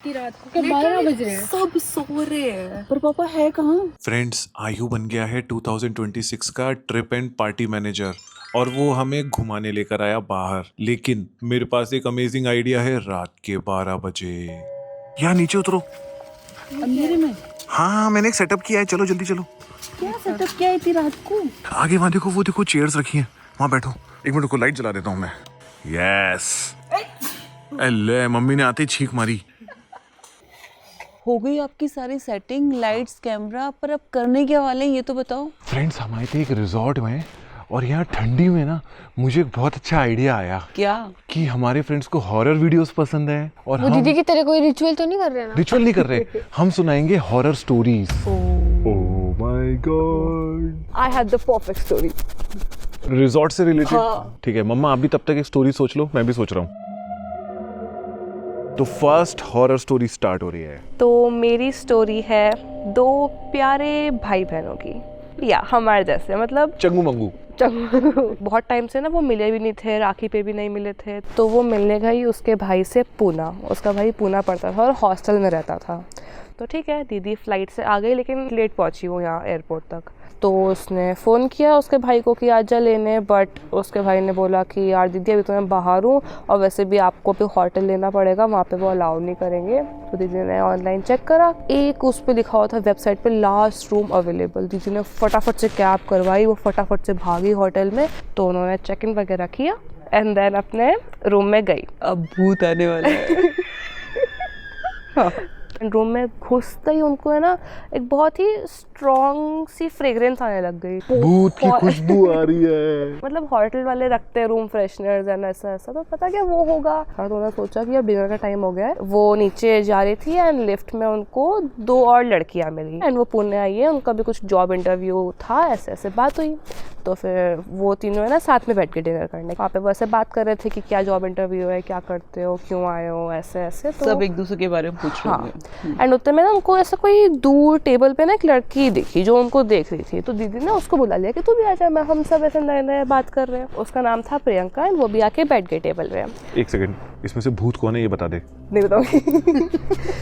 की रात को क्या 12 बज रहे हैं, सब सो रहे हैं। पर पापा है कहाँ? फ्रेंड्स, आयु बन गया है 2026 का ट्रिप एंड पार्टी मैनेजर और वो हमें घुमाने लेकर आया बाहर। लेकिन मेरे पास एक अमेजिंग आइडिया है रात के 12 बजे। यहाँ नीचे उतरो। अंधेरे में हाँ, मैंने एक सेटअप किया है, चलो जल्दी चलो। क्या सेटअप किया है इतनी रात को? आगे वहाँ देखो, वो देखो चेयर्स रखी हैं, वहाँ बैठो। एक मिनट को लाइट जला देता हूँ मैं। यस। अल्ले, मम्मी ने आते ही छींक मारी। हो गई आपकी सारी सेटिंग, लाइट्स, कैमरा, पर अब करने क्या वाले हैं ये तो बताओ। फ्रेंड्स, हम आए थे एक रिजॉर्ट में और यहाँ ठंडी में ना मुझे एक बहुत अच्छा आइडिया आया क्या? कि हमारे फ्रेंड्स को हॉरर वीडियोस पसंद है और वो हम दीदी की तरह कोई रिचुअल तो नहीं कर रहे ना? रिचुअल नहीं कर रहे, हम सुनाएंगे horror stories. Oh my God, I had the perfect story. Resort से रिलेटेड। हाँ। ठीक है मम्मा, आप भी तब तक एक स्टोरी सोच लो, मैं भी सोच रहा हूँ। तो फर्स्ट हॉरर स्टोरी स्टार्ट हो रही है। तो मेरी स्टोरी है दो प्यारे भाई बहनों की, या हमारे जैसे, मतलब चंगू मंगू। बहुत टाइम से ना वो मिले भी नहीं थे, राखी पे भी नहीं मिले थे। तो वो मिलने गई उसके भाई से पूना। उसका भाई पूना पढ़ता था और हॉस्टल में रहता था। तो ठीक है, दीदी फ्लाइट से आ गई लेकिन लेट पहुंची वो यहाँ एयरपोर्ट तक। तो उसने फ़ोन किया उसके भाई को कि आजा लेने, बट उसके भाई ने बोला कि यार दीदी अभी तो मैं बाहर हूँ और वैसे भी आपको भी होटल लेना पड़ेगा, वहाँ पे वो अलाउ नहीं करेंगे। तो दीदी ने ऑनलाइन चेक करा, एक उस पर लिखा हुआ था वेबसाइट पे लास्ट रूम अवेलेबल। दीदी ने फटाफट से कैब करवाई, वो फटाफट से भागी होटल में। तो उन्होंने चेक इन वगैरह किया एंड देन अपने रूम में गई। अब भूत आने वाला है। रूम में घुसते ही उनको है ना एक बहुत ही स्ट्रॉन्ग सी फ्रेग्रेंस आने लग गई। भूत की खुशबू आ रही है। मतलब होटल वाले रखते हैं रूम फ्रेशनर्स एंड ऐसा ऐसा, तो पता क्या वो होगा। हाँ, तो उन्होंने सोचा कि अब डिनर का टाइम हो गया है। वो नीचे जा रही थी एंड लिफ्ट में उनको दो और लड़कियां मिली एंड वो पुणे आई है, उनका भी कुछ जॉब इंटरव्यू था, ऐसे ऐसे बात हुई। तो फिर वो तीनों है ना साथ में बैठ के डिनर करने। वहाँ पे वो ऐसे बात कर रहे थे कि क्या जॉब इंटरव्यू है, क्या करते हो, क्यों आए हो, ऐसे ऐसे। तो सब एक दूसरे के बारे में पूछ रहे हाँ, होंगे। एंड उतने में ना उनको ऐसा कोई दूर टेबल पे ना एक लड़की दिखी जो उनको देख रही थी। तो दीदी ने उसको बुला लिया कि तू भी आ जा, मैं हम सब ऐसे नए नए बात कर रहे हैं। उसका नाम था प्रियंका एंड वो भी आके बैठ गई टेबल पे। एक सेकंड, इसमें से भूत कौन है ये बता दे। नहीं बताऊंगी।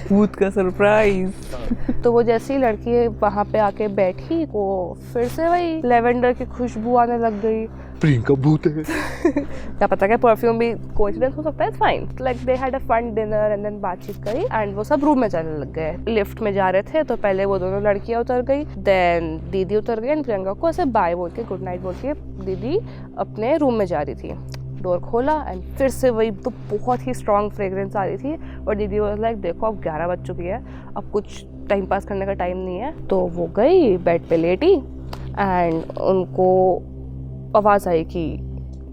भूत का सरप्राइज। तो वो जैसे ही लड़की वहाँ पे आके बैठी, वो फिर से वही लेवेंडर की खुशबू आने लग गई। प्रियंका भूत है। क्या पता क्या परफ्यूम भी कोइंसिडेंस हो सकता है, it's fine. Like they had a fun dinner and then बातचीत करी एंड वो सब रूम में जाने लग गए। लिफ्ट में जा रहे थे तो पहले वो दोनों लड़कियां उतर गई, देन दीदी उतर गई एंड प्रियंका को ऐसे बाय बोल के, गुड नाइट बोल के दीदी अपने रूम में जा रही थी। डोर खोला एंड फिर से वही तो बहुत ही स्ट्रॉन्ग फ्रेग्रेंस आ रही थी और दीदी वाज लाइक देखो अब 11 बज चुकी है, अब कुछ टाइम पास करने का टाइम नहीं है। तो वो गई बेड पे लेटी एंड उनको आवाज़ आई कि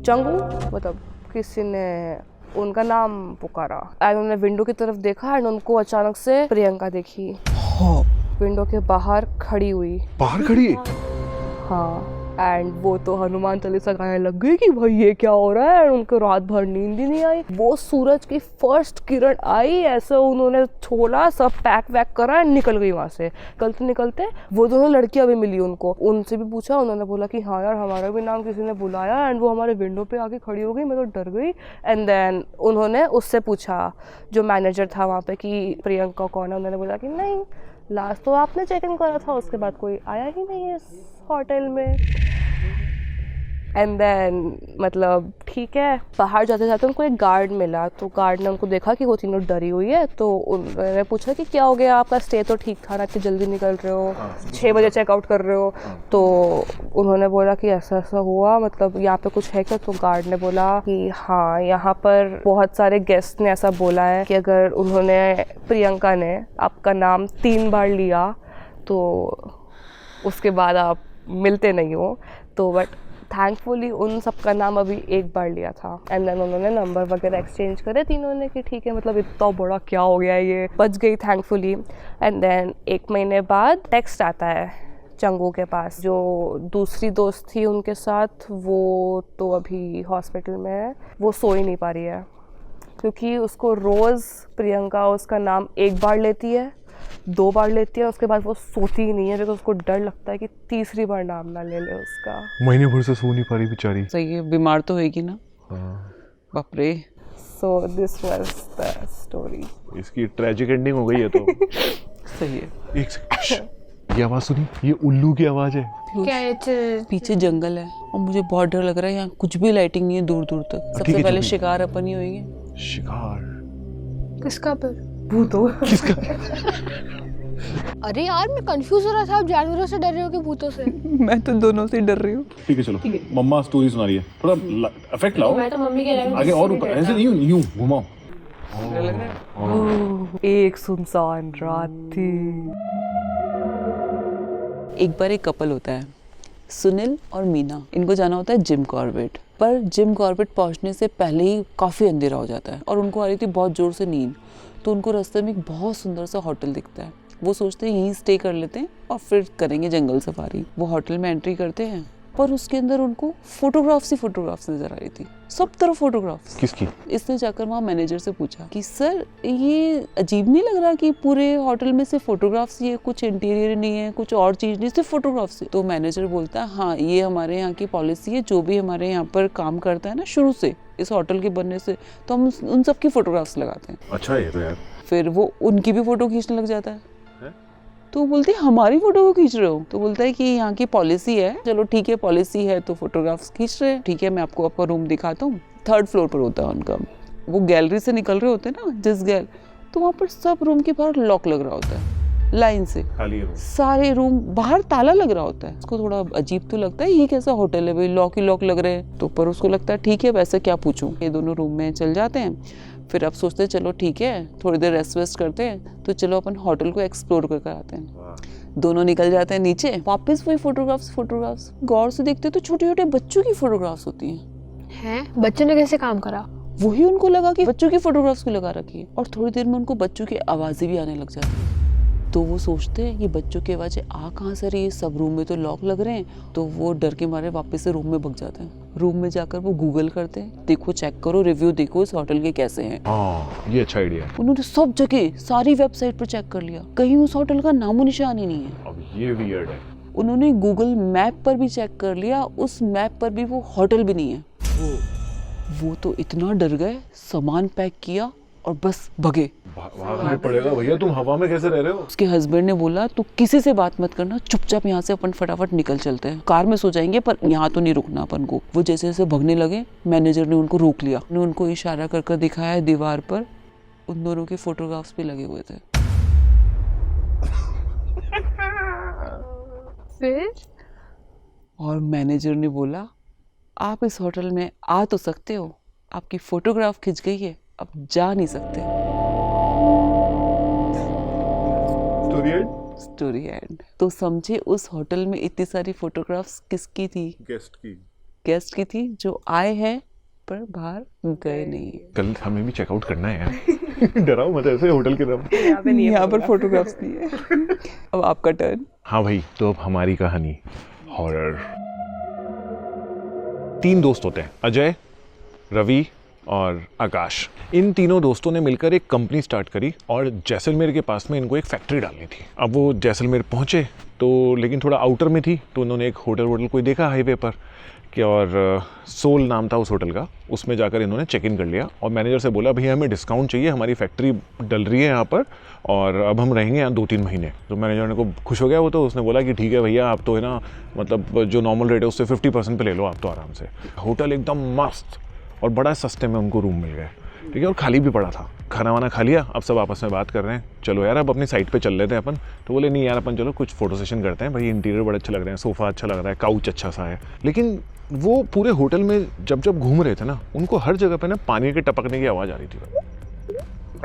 चंगू, मतलब किसी ने उनका नाम पुकारा एंड उन्होंने विंडो की तरफ देखा एंड उनको अचानक से प्रियंका दिखी विंडो के बाहर खड़ी हुई। बाहर खड़ी है? हाँ, एंड वो तो हनुमान चालीसा गाने लग गई कि भाई ये क्या हो रहा है। एंड उनको रात भर नींद ही नहीं आई। वो सूरज की फर्स्ट किरण आई, ऐसे उन्होंने छोड़ा, सब पैक वैक करा एंड निकल गई वहाँ से। निकलते निकलते वो दोनों लड़कियां भी मिली उनको, उनसे भी पूछा। उन्होंने बोला कि हाँ यार हमारा भी नाम किसी ने बुलाया एंड वो हमारे विंडो पे आके खड़ी हो गई, मैं तो डर गई। एंड देन उन्होंने उससे पूछा जो मैनेजर था वहाँ पे कि प्रियंका कौन है। उन्होंने बोला कि नहीं, लास्ट तो आपने चेक इन करा था, उसके बाद कोई आया ही नहीं है इस होटल में। एंड देन मतलब ठीक है, बाहर जाते जाते उनको एक गार्ड मिला। तो गार्ड ने उनको देखा कि वो तीनों डरी हुई है। तो उन्होंने पूछा कि क्या हो गया, आपका स्टे तो ठीक था ना, इतनी जल्दी निकल रहे हो, 6 बजे चेकआउट कर रहे हो। तो उन्होंने बोला कि ऐसा ऐसा हुआ, मतलब यहाँ पे कुछ है क्या। तो गार्ड ने बोला कि हाँ, यहाँ पर बहुत सारे गेस्ट ने ऐसा बोला है कि अगर उन्होंने, प्रियंका ने आपका नाम 3 बार लिया तो उसके बाद आप मिलते नहीं हो। तो बट थैंकफुली उन सबका नाम अभी एक बार लिया था एंड देन उन्होंने नंबर वगैरह एक्सचेंज करे तीनों ने कि ठीक है, मतलब इतना बड़ा क्या हो गया, ये बच गई थैंकफुली। एंड देन 1 महीने बाद टेक्स्ट आता है चंगू के पास। जो दूसरी दोस्त थी उनके साथ, वो तो अभी हॉस्पिटल में है, वो सो ही नहीं पा रही है क्योंकि उसको रोज़ प्रियंका उसका नाम 1 बार लेती है, 2 बार लेती है, उसके बाद वो सोती ही नहीं है क्योंकि उसको डर लगता है कि तीसरी बार नाम ना ले ले उसका। महीने भर से सो नहीं पा रही बेचारी। सही है, बीमार तो होगी ना। बाप रे। So this was the story. इसकी ट्रेजिक एंडिंग हो गई है तो सही है। एक सेकंड, ये आवाज सुनी? ये उल्लू की आवाज है। क्या है? पीछे जंगल है और मुझे बहुत डर लग रहा है, यहाँ कुछ भी लाइटिंग नहीं है दूर दूर तक। ठीक सबसे है, पहले चलो। शिकार अपन ही होंगे। शिकार किसका पर? भूतों। किसका? अरे यार मैं कंफ्यूज हो रहा था, आप जानवरों से डर रहे हो कि भूतों से? मैं तो दोनों से डर रही हूँ। ठीक है चलो, मम्मा स्टोरी सुना रही है, थोड़ा इफेक्ट लाओ मैं तो मम्मी के आगे और ऊपर, ऐसे नहीं यूं घुमाओ। एक सुनसान रात थी। एक बार एक कपल होता है, सुनील और मीना। इनको जाना होता है जिम कॉर्बेट, पर जिम कॉर्बेट पहुंचने से पहले ही काफ़ी अंधेरा हो जाता है और उनको आ रही थी बहुत ज़ोर से नींद। तो उनको रास्ते में एक बहुत सुंदर सा होटल दिखता है। वो सोचते हैं यहीं स्टे कर लेते हैं और फिर करेंगे जंगल सफारी। वो होटल में एंट्री करते हैं, पर उसके अंदर उनको फोटोग्राफ्स नजर आ रही थी, सब तरफ फोटोग्राफ्स। किसकी? इसने जाकर वहाँ मैनेजर से पूछा कि सर ये अजीब नहीं लग रहा कि पूरे होटल में सिर्फ फोटोग्राफ्स ही है, कुछ इंटीरियर नहीं है, कुछ और चीज़ नहीं, सिर्फ फोटोग्राफ्स है। तो मैनेजर बोलता है हाँ ये हमारे यहाँ की पॉलिसी है, जो भी हमारे यहाँ पर काम करता है ना शुरू से इस होटल के बनने से, तो हम उन सब की फोटोग्राफ्स लगाते हैं। अच्छा ये तो यार। फिर वो उनकी भी फोटो खींचने लग जाता है। तो बोलते हमारी फोटो को खींच रहे हो? तो बोलता है कि यहाँ की पॉलिसी है। चलो ठीक है, पॉलिसी है तो फोटोग्राफ्स खींच रहे हैं, ठीक है मैं आपको आपका रूम दिखाता हूँ। 3rd फ्लोर पर होता है उनका। वो गैलरी से निकल रहे होते हैं ना जिस गैल, तो वहाँ पर सब रूम के बाहर लॉक लग रहा होता है लाइन से, खाली रूम, सारे रूम बाहर ताला लग रहा होता है। उसको थोड़ा अजीब तो लगता है, ये कैसा होटल है भाई, लॉक ही लॉक लग रहे हैं। तो पर उसको लगता है ठीक है वैसे क्या पूछूं। ये दोनों रूम में चल जाते हैं। फिर आप सोचते हैं चलो ठीक है थोड़ी देर रेस्ट वेस्ट करते हैं, तो चलो अपन होटल को एक्सप्लोर करके आते हैं। दोनों निकल जाते हैं नीचे, वापस वही फोटोग्राफ्स। गौर से देखते तो छोटे छोटे बच्चों की फोटोग्राफ्स होती हैं। बच्चों ने कैसे काम करा? वही उनको लगा कि बच्चों की फोटोग्राफ्स क्यों लगा रखी है, और थोड़ी देर में उनको बच्चों की आवाजें भी आने लग जाती है। तो वो सोचते हैं ये बच्चों की आवाजें आ कहाँ से रही है, सब रूम में तो लॉक लग रहे हैं। तो वो डर के मारे वापस से रूम में भाग जाते हैं। रूम में जाकर वो गूगल करते हैं, देखो चेक करो रिव्यू देखो इस होटल के कैसे हैं। हाँ ये अच्छा आइडिया है। उन्होंने सब जगह सारी वेबसाइट पर चेक कर लिया, कहीं उस होटल का नामो निशान ही नहीं है। अब ये वियर्ड है। उन्होंने गूगल मैप पर भी चेक कर लिया, उस मैप पर भी वो होटल भी नहीं है। वो तो इतना डर गए, सामान पैक किया और बस भगे। भागना पड़ेगा भैया, तुम हवा में कैसे रह रहे हो? उसके हस्बैंड ने बोला तू किसी से बात मत करना, चुपचाप यहाँ से अपन फटाफट निकल चलते हैं, कार में सो जाएंगे पर यहाँ तो नहीं रुकना अपन को। वो जैसे जैसे भगने लगे मैनेजर ने उनको रोक लिया, ने उनको इशारा कर दिखाया दीवार पर, उन दोनों के फोटोग्राफ्स भी लगे हुए थे। फिर? और मैनेजर ने बोला आप इस होटल में आ तो सकते हो, आपकी फोटोग्राफ खिंच गई है, अब जा नहीं सकते। Story and. तो समझे उस होटल में इतनी सारी फोटोग्राफ्स किसकी थी? गेस्ट की थी, जो आए हैं पर बाहर गए नहीं। कल हमें भी चेकआउट करना है यार। डराओ मत ऐसे होटल के नाम। यहाँ पर फोटोग्राफ्स नहीं है। अब आपका टर्न। हाँ भाई, तो अब हमारी कहानी हॉरर। 3 दोस्त होते हैं, अजय, रवि और आकाश। इन तीनों दोस्तों ने मिलकर एक कंपनी स्टार्ट करी और जैसलमेर के पास में इनको एक फैक्ट्री डालनी थी। अब वो जैसलमेर पहुंचे तो लेकिन थोड़ा आउटर में थी, तो उन्होंने एक होटल कोई देखा हाईवे पर कि, और सोल नाम था उस होटल का। उसमें जाकर इन्होंने चेक इन कर लिया और मैनेजर से बोला भैया हमें डिस्काउंट चाहिए, हमारी फैक्ट्री डल रही है यहाँ पर और अब हम रहेंगे यहाँ 2-3 महीने। तो मैनेजर ने को खुश हो गया वो, तो उसने बोला कि ठीक है भैया आप तो है ना, मतलब जो नॉर्मल रेट है उससे 50% पे ले लो आप तो आराम से। होटल एकदम मस्त और बड़ा सस्ते में उनको रूम मिल गए, ठीक है, और खाली भी पड़ा था। खाना वाना खा लिया, अब सब आपस में बात कर रहे हैं, चलो यार अब अपनी साइट पे चल लेते हैं अपन। तो बोले नहीं यार अपन चलो कुछ फोटो सेशन करते हैं, भाई इंटीरियर बड़े अच्छे लग रहे हैं, सोफ़ा अच्छा लग रहा है, काउच अच्छा सा है। लेकिन वो पूरे होटल में जब घूम रहे थे ना, उनको हर जगह पे ना पानी के टपकने की आवाज़ आ रही थी,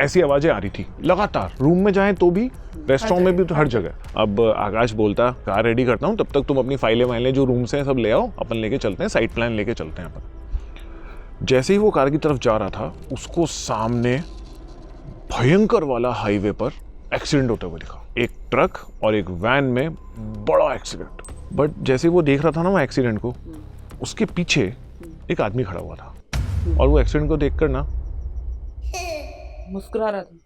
ऐसी आवाज़ें आ रही थी लगातार। रूम में जाएँ तो भी, रेस्टोरेंट में भी, तो हर जगह। अब आकाश बोलता कार रेडी करता हूँ, तब तक तुम अपनी फाइलें वाइलें जो रूम से हैं सब ले आओ, अपन लेके चलते हैं, साइट प्लान लेके चलते हैं अपन। जैसे ही वो कार की तरफ जा रहा था, उसको सामने भयंकर वाला हाईवे पर एक्सीडेंट होता हुआ दिखा। एक ट्रक और एक वैन में बड़ा एक्सीडेंट। बट जैसे वो देख रहा था ना वो एक्सीडेंट को, उसके पीछे एक आदमी खड़ा हुआ था और वो एक्सीडेंट को देखकर ना मुस्कुरा रहा था।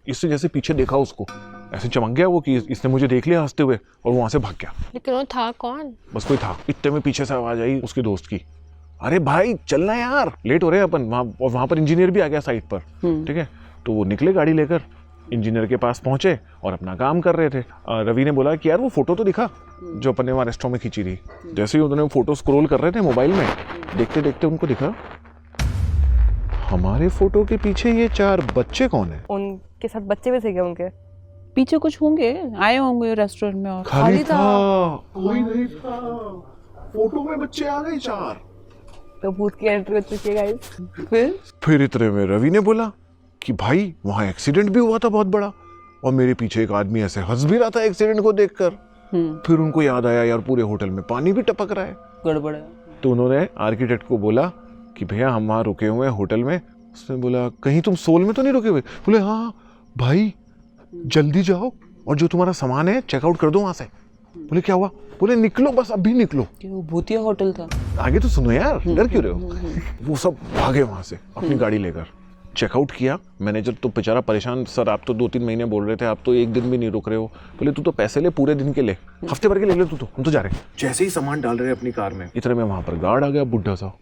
इससे जैसे पीछे देखा उसको, ऐसे चमक गया वो कि इसने मुझे देख लिया हंसते हुए, और वो वहां से भाग गया। लेकिन वो था कौन? बस कोई था। इतने में पीछे से आवाज आई उसके दोस्त की, अरे भाई चलना यार, लेट हो रहे हैं अपन। वहाँ पर इंजीनियर भी आ गया साइट पर, ठीक है। तो वो निकले गाड़ी लेकर, इंजीनियर के पास पहुंचे और अपना काम कर रहे थे। रवि ने बोला कि यार वो फोटो तो दिखा जो अपन ने वहाँ रेस्टोरेंट में खींची थी। जैसे ही उन्होंने फोटो स्क्रॉल कर रहे थे मोबाइल में, देखते देखते उनको दिखा हमारे फोटो के पीछे ये 4 बच्चे कौन है। उनके साथ बच्चे भी थे क्या उनके? पीछे कुछ होंगे, आए होंगे रेस्टोरेंट में और खाली था, कोई नहीं था, फोटो में बच्चे आ गए 4। तो भूत की एंट्री हो चुकी है गाइस। फिर इतने में रवि ने बोला कि भाई वहाँ एक्सीडेंट भी हुआ था बहुत बड़ा, और मेरे पीछे एक आदमी ऐसे हंस भी रहा था एक्सीडेंट को देखकर। फिर उनको याद आया यार पूरे होटल में पानी भी टपक रहा है, गड़बड़ है। तो उन्होंने आर्किटेक्ट को बोला कि भैया हम वहाँ रुके हुए हैं होटल में। उसने बोला कहीं तुम सोल में तो नहीं रुके हुए? बोले हाँ भाई जल्दी जाओ और जो तुम्हारा सामान है चेकआउट कर दो वहाँ से। बोले क्या हुआ? बोले निकलो, बस अभी निकलो। कि वो भूतिया होटल था। आगे तो सुनो यार, डर क्यों रहे हो? वो सब भागे वहाँ से अपनी गाड़ी लेकर, चेकआउट किया। मैनेजर तो बेचारा परेशान, सर आप तो 2-3 महीने बोल रहे थे, आप तो एक दिन भी नहीं रुक रहे हो। बोले तू तो पैसे ले पूरे दिन के ले, हफ्ते भर के ले ले तू तो, हम तो जा रहे हैं। जैसे ही सामान डाल रहे अपनी कार में, इतने में वहां पर गार्ड आ गया बुढ़ा सा।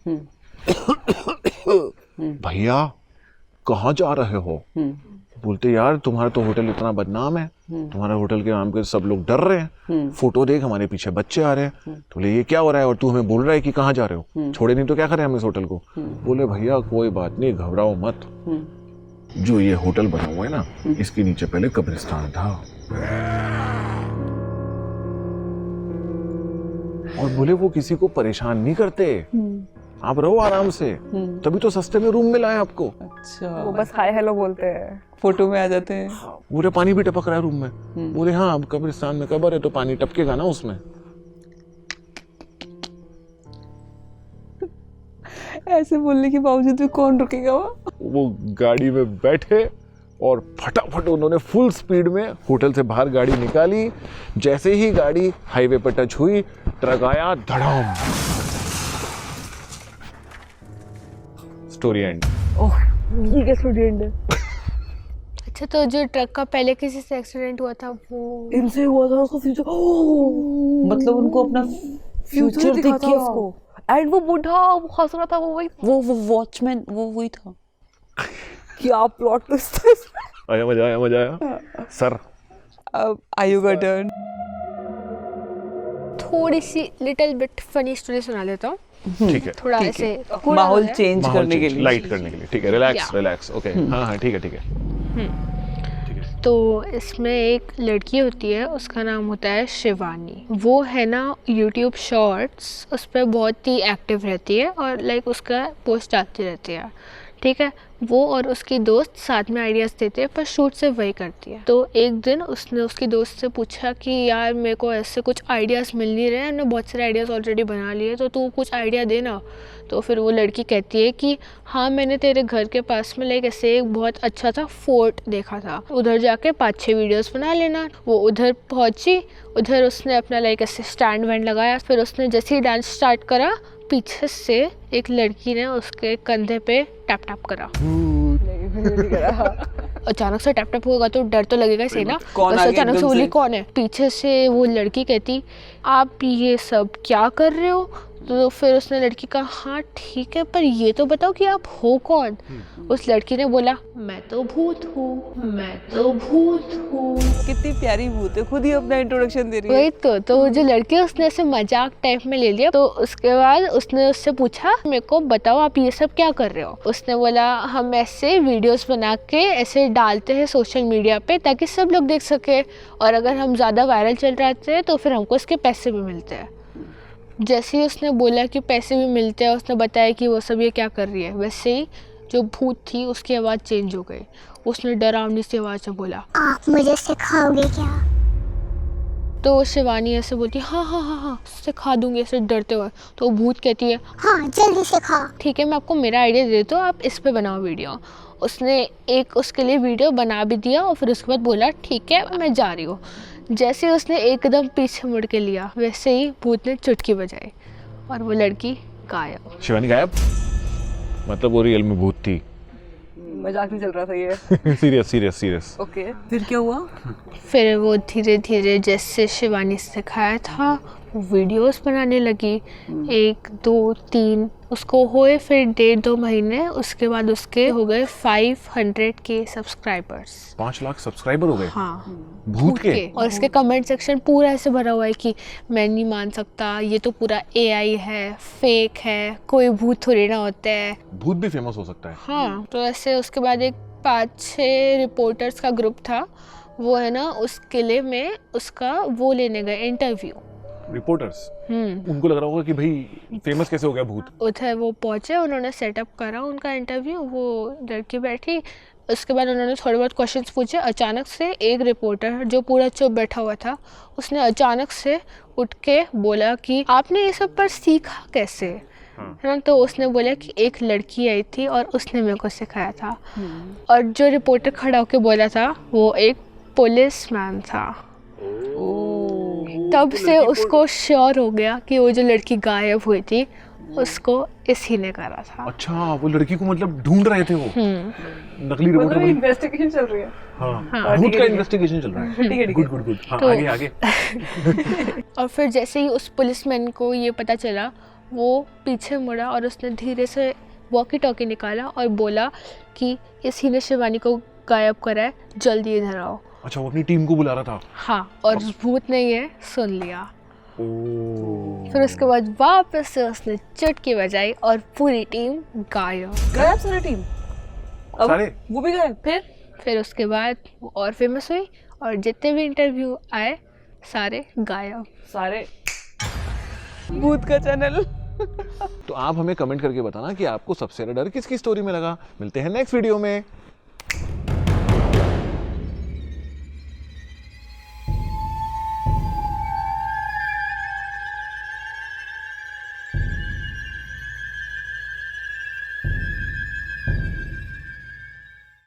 भैया कहाँ जा रहे हो? बोलते यार तुम्हारा तो होटल इतना बदनाम है, तुम्हारे होटल के नाम के सब लोग डर रहे हैं, फोटो देख हमारे पीछे बच्चे आ रहे हैं। तो बोले ये क्या हो रहा है और तू हमें बोल रहा है कि कहाँ जा रहे हो? छोड़े नहीं तो क्या करें हम इस होटल को? बोले भैया कोई बात नहीं, घबराओ मत, जो ये होटल बना हुआ है ना इसके नीचे पहले कब्रिस्तान था। और बोले वो किसी को परेशान नहीं करते, आप रहो आराम से, तभी तो सस्ते में रूम मिला है आपको। अच्छा, वो बस हाय हेलो बोलते हैं, फोटो में आ जाते हैं। पूरे पानी भी टपक रहा है रूम में। बोले हाँ अब कब्रिस्तान में कब्र है तो पानी टपकेगा ना उसमें। ऐसे बोलने के बावजूद भी कौन रुकेगा? वो गाड़ी में बैठे और फटाफट उन्होंने फुल स्पीड में होटल से बाहर गाड़ी निकाली। जैसे ही गाड़ी हाईवे पर टच हुई, ट्रक आया धड़ाम। Story and. ओह ये क्या स्टूडेंट है? अच्छा, तो जो ट्रक का पहले किसी से एक्सीडेंट हुआ था वो इनसे हुआ था, उसको फ्यूचर, मतलब उनको अपना फ्यूचर दिख गया उसको। एंड वो बूढ़ा वो हंस रहा था, वो वही वो वॉचमैन वो वही था। क्या प्लॉट ट्विस्ट है इसमें। आया मजा आया, मजा आया सर। अब आयु का टर्न। थोड़ी सी लिटिल बिट फनी स्टोरी सुना देता हूँ, ठीक है, थोड़ा ऐसे माहौल चेंज करने के लिए, लाइट करने के लिए। ठीक है, रिलैक्स रिलैक्स। ओके हाँ हाँ ठीक है ठीक है। तो इसमें एक लड़की होती है, उसका नाम होता है शिवानी। वो है ना यूट्यूब शॉर्ट्स उस पर बहुत ही एक्टिव रहती है और लाइक उसका पोस्ट आती रहती है, ठीक है। वो और उसकी दोस्त साथ में आइडियाज़ देते हैं, पर शूट से वही करती है। तो एक दिन उसने उसकी दोस्त से पूछा कि यार मेरे को ऐसे कुछ आइडियाज़ मिल नहीं रहे हैं, मैंने बहुत सारे आइडियाज़ ऑलरेडी बना लिए, तो तू कुछ आइडिया देना। तो फिर वो लड़की कहती है कि हाँ मैंने तेरे घर के पास में लाइक ऐसे एक बहुत अच्छा सा फोर्ट देखा था, उधर जाके 5-6 वीडियोस बना लेना। वो उधर पहुंची, उधर उसने अपना लाइक ऐसे स्टैंड वैंड लगाया। फिर उसने जैसे ही डांस स्टार्ट करा, पीछे से एक लड़की ने उसके कंधे पे टैप टैप करा। अचानक से टैप टैप होगा तो डर तो लगेगा सही ना। कौन तो आ गया अचानक से एकदम बोली से? कौन है? पीछे से वो लड़की कहती आप ये सब क्या कर रहे हो? तो फिर उसने लड़की कहा हाँ ठीक है, पर ये तो बताओ कि आप हो कौन? उस लड़की ने बोला मैं तो भूत हूँ, मैं तो भूत हूँ। कितनी प्यारी भूत है, खुद ही अपना इंट्रोडक्शन दे रही है। वही तो वो जो लड़की है उसने ऐसे मजाक टाइप में ले लिया। तो उसके बाद उसने उससे पूछा मेरे को बताओ आप ये सब क्या कर रहे हो? उसने बोला हम ऐसे वीडियोस बना के ऐसे डालते हैं सोशल मीडिया पे ताकि सब लोग देख सके, और अगर हम ज़्यादा वायरल चल जाते हैं तो फिर हमको इसके पैसे भी मिलते हैं। जैसे ही उसने बोला कि पैसे भी मिलते हैं, उसने बताया कि वो सब ये क्या कर रही है, वैसे ही जो भूत थी उसकी आवाज़ चेंज हो गई। उसने डरावनी सी आवाज़ से बोला आप मुझे सिखाओगे क्या? तो शिवानी ऐसे बोलती हाँ हाँ हाँ हाँ सिखा दूंगी ऐसे डरते हुए। तो भूत कहती है हाँ जल्दी सिखाओ। ठीक है मैं आपको मेरा आइडिया दे देता हूँ, आप इस पे बनाओ वीडियो। उसने एक उसके लिए वीडियो बना भी दिया और फिर उसके बाद बोला ठीक है मैं जा रही हूँ। जैसे उसने एकदम पीछे मुड़ के लिया, वैसे ही भूत ने चुटकी बजाई और वो लड़की गायब। शिवानी गायब? मतलब वो रियल में भूत थी? मजाक नहीं चल रहा था ये। Serious serious serious. ओके फिर क्या हुआ? फिर वो धीरे धीरे जैसे शिवानी से सिखाया था वीडियोस बनाने लगी, 1 2 3 उसको हुए फिर 1.5-2 महीने, उसके बाद उसके हो गए 500K सब्सक्राइबर्स। 5 लाख सब्सक्राइबर हो गए हाँ, भूत के। और उसके कमेंट सेक्शन पूरा ऐसे भरा हुआ है कि मैं नहीं मान सकता, ये तो पूरा AI है, फेक है, कोई भूत थोड़ी ना होता है। भूत भी फेमस हो सकता है। हाँ, तो ऐसे उसके बाद एक 5-6 रिपोर्टर्स का ग्रुप था, वो है ना उस किले में उसका वो लेने गए इंटरव्यू। रिपोर्टर्स उनको लग रहा होगा कि भाई फेमस कैसे हो गया भूत। उधर वो पहुंचे, उन्होंने सेटअप करा उनका इंटरव्यू, वो लड़की बैठी, उसके बाद उन्होंने थोड़े बहुत क्वेश्चंस पूछे। अचानक से एक रिपोर्टर जो पूरा चुप बैठा हुआ था, उसने अचानक से उठ के बोला कि आपने ये सब पर सीखा कैसे, है ना। तो उसने बोला कि एक लड़की आई थी और उसने मेरे को सिखाया था। और जो रिपोर्टर खड़ा होके बोला था वो एक पुलिसमैन था। तब से उसको श्योर हो गया कि वो जो लड़की गायब हुई थी उसको इसी ने करा था। अच्छा, वो लड़की को मतलब ढूंढ रहे थे वो नकली रिपोर्टर। इन्वेस्टिगेशन चल रही है। हाँ, भूत का इन्वेस्टिगेशन चल रहा है। Good good good. हाँ, आगे आगे। और फिर जैसे ही उस पुलिसमैन को ये पता चला, वो पीछे मुड़ा और उसने धीरे से वॉकी टॉकी निकाला और बोला कि इसी ने शिवानी को गायब करा है, जल्दी इधर आओ। अच्छा, वो अपनी टीम को बुला रहा था। हाँ, और भूत ने ये सुन लिया। फिर उसके बाद वापस से उसने चुटकी बजाई और पूरी टीम गायब। गायब सारी टीम, अब सारे वो भी गायब। फिर उसके बाद वो और फेमस हुई और जितने भी इंटरव्यू आए सारे गायब। सारे भूत का चैनल। तो आप हमें कमेंट करके बताना कि आपको सबसे ज्यादा डर किसकी स्टोरी में लगा। मिलते हैं नेक्स्ट वीडियो में।